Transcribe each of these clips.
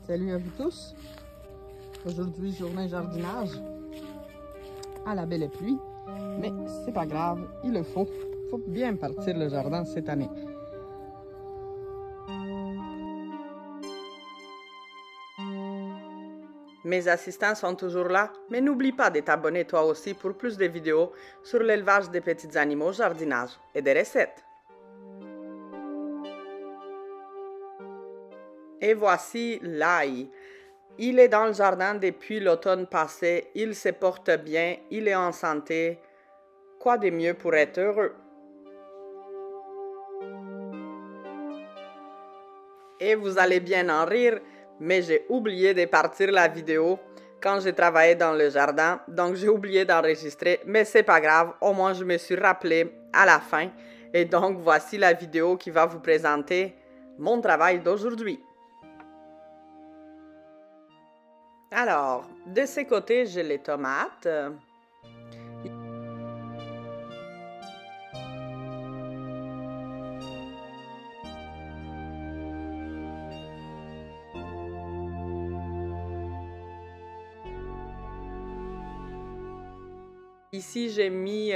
Salut à vous tous. Aujourd'hui, journée jardinage à la belle pluie, mais c'est pas grave, il le faut. Il faut bien partir le jardin cette année. Mes assistants sont toujours là, mais n'oublie pas de t'abonner toi aussi pour plus de vidéos sur l'élevage des petits animaux, jardinage et des recettes. Et voici l'ail. Il est dans le jardin depuis l'automne passé, il se porte bien, il est en santé. Quoi de mieux pour être heureux? Et vous allez bien en rire, mais j'ai oublié de partir la vidéo quand j'ai travaillé dans le jardin, donc j'ai oublié d'enregistrer, mais c'est pas grave, au moins je me suis rappelé à la fin. Et donc voici la vidéo qui va vous présenter mon travail d'aujourd'hui. Alors, de ce côté, j'ai les tomates. Ici, j'ai mis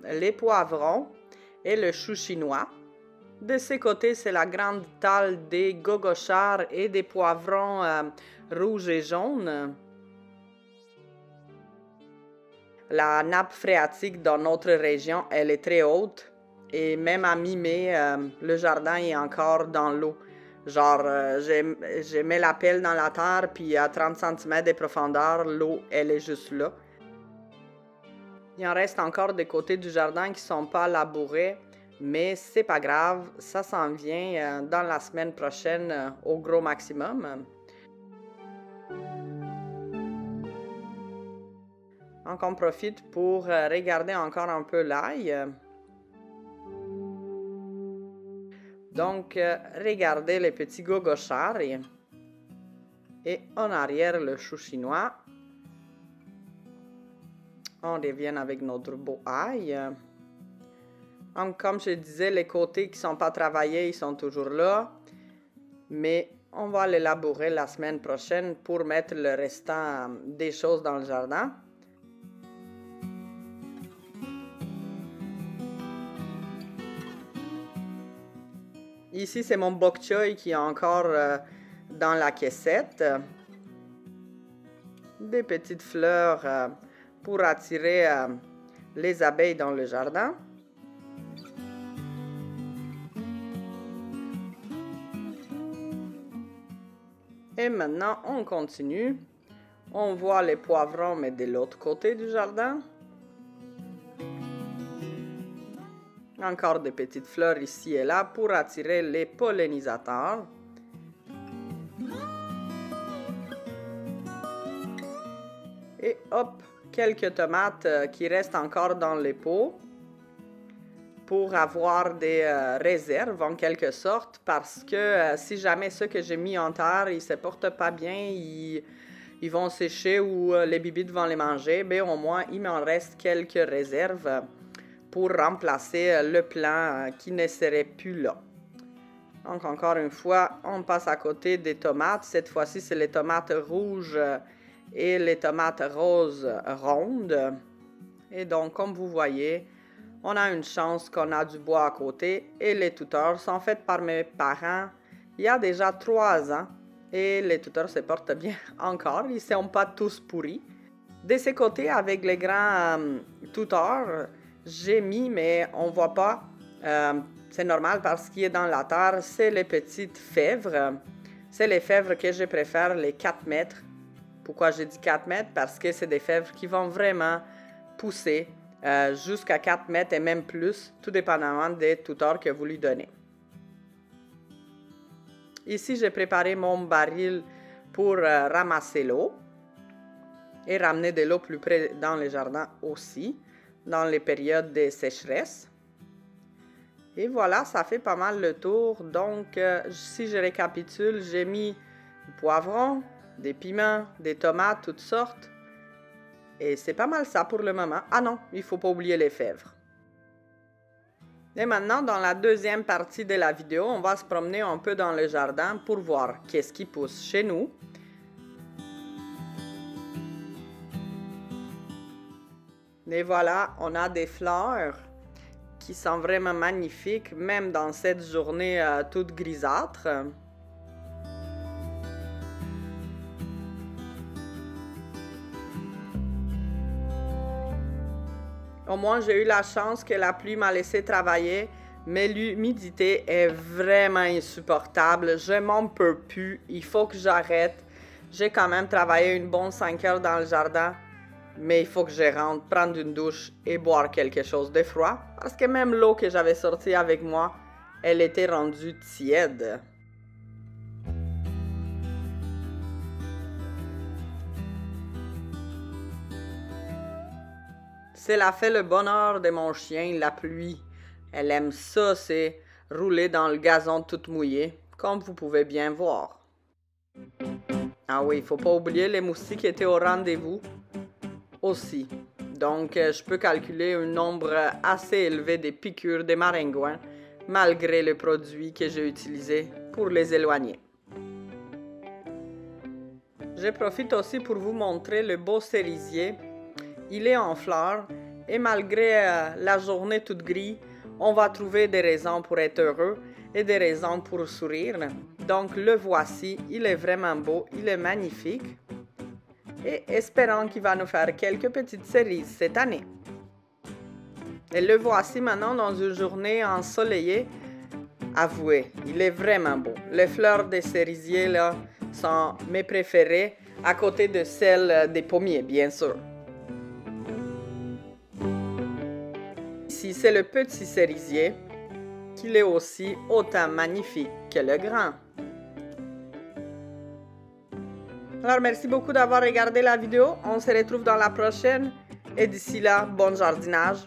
les poivrons et le chou chinois. De ce côté, c'est la grande talle des gogochards et des poivrons rouges et jaunes. La nappe phréatique dans notre région, elle est très haute et même à mi-mai, le jardin est encore dans l'eau. Genre, je mets la pelle dans la terre, puis à 30 cm de profondeur, l'eau, elle est juste là. Il en reste encore des côtés du jardin qui ne sont pas labourés, mais c'est pas grave, ça s'en vient dans la semaine prochaine au gros maximum. Donc on profite pour regarder encore un peu l'ail. Donc regardez les petits gogochards et en arrière le chou chinois. On revient avec notre beau ail. Donc, comme je disais, les côtés qui ne sont pas travaillés, ils sont toujours là. Mais on va les labourer la semaine prochaine pour mettre le restant des choses dans le jardin. Ici, c'est mon bok choy qui est encore dans la caissette. Des petites fleurs pour attirer les abeilles dans le jardin. Et maintenant, on continue. On voit les poivrons, mais de l'autre côté du jardin. Encore des petites fleurs ici et là pour attirer les pollinisateurs. Et hop, quelques tomates qui restent encore dans les pots pour avoir des réserves en quelque sorte, parce que si jamais ceux que j'ai mis en terre, ils ne se portent pas bien, ils vont sécher ou les bibites vont les manger, bien au moins il m'en reste quelques réserves pour remplacer le plant qui ne serait plus là. Donc encore une fois, on passe à côté des tomates. Cette fois-ci, c'est les tomates rouges et les tomates roses rondes. Et donc, comme vous voyez, on a une chance qu'on a du bois à côté. Et les tuteurs sont faits par mes parents il y a déjà 3 ans. Et les tuteurs se portent bien encore. Ils ne sont pas tous pourris. De ce côté, avec les grands tuteurs, j'ai mis, mais on ne voit pas. C'est normal parce qu'il est dans la terre. C'est les petites fèvres. C'est les fèvres que je préfère, les 4 mètres. Pourquoi j'ai dit 4 mètres? Parce que c'est des fèvres qui vont vraiment pousser jusqu'à 4 mètres et même plus, tout dépendamment des tuteurs que vous lui donnez. Ici, j'ai préparé mon baril pour ramasser l'eau et ramener de l'eau plus près dans les jardins aussi, dans les périodes de sécheresse. Et voilà, ça fait pas mal le tour. Donc, si je récapitule, j'ai mis du poivron, des piments, des tomates, toutes sortes. Et c'est pas mal ça pour le moment. Ah non, il ne faut pas oublier les fèvres. Et maintenant, dans la deuxième partie de la vidéo, on va se promener un peu dans le jardin pour voir qu'est-ce qui pousse chez nous. Et voilà, on a des fleurs qui sont vraiment magnifiques, même dans cette journée toute grisâtre. Au moins, j'ai eu la chance que la pluie m'a laissé travailler, mais l'humidité est vraiment insupportable. Je m'en peux plus, il faut que j'arrête. J'ai quand même travaillé une bonne 5 heures dans le jardin. Mais il faut que je rentre, prendre une douche et boire quelque chose de froid, parce que même l'eau que j'avais sortie avec moi, elle était rendue tiède. Cela fait le bonheur de mon chien, la pluie. Elle aime ça, c'est rouler dans le gazon tout mouillé, comme vous pouvez bien voir. Ah oui, il ne faut pas oublier les moustiques qui étaient au rendez-vous aussi. Donc, je peux calculer un nombre assez élevé de piqûres des maringouins, malgré le produit que j'ai utilisé pour les éloigner. Je profite aussi pour vous montrer le beau cerisier. Il est en fleurs et malgré la journée toute grise, on va trouver des raisons pour être heureux et des raisons pour sourire. Donc, le voici, il est vraiment beau, il est magnifique. Et espérons qu'il va nous faire quelques petites cerises cette année. Et le voici maintenant dans une journée ensoleillée. Avouez, il est vraiment beau. Les fleurs des cerisiers là sont mes préférées, à côté de celles des pommiers, bien sûr. Ici, c'est le petit cerisier, qu'il est aussi autant magnifique que le grand. Alors, merci beaucoup d'avoir regardé la vidéo. On se retrouve dans la prochaine. Et d'ici là, bon jardinage.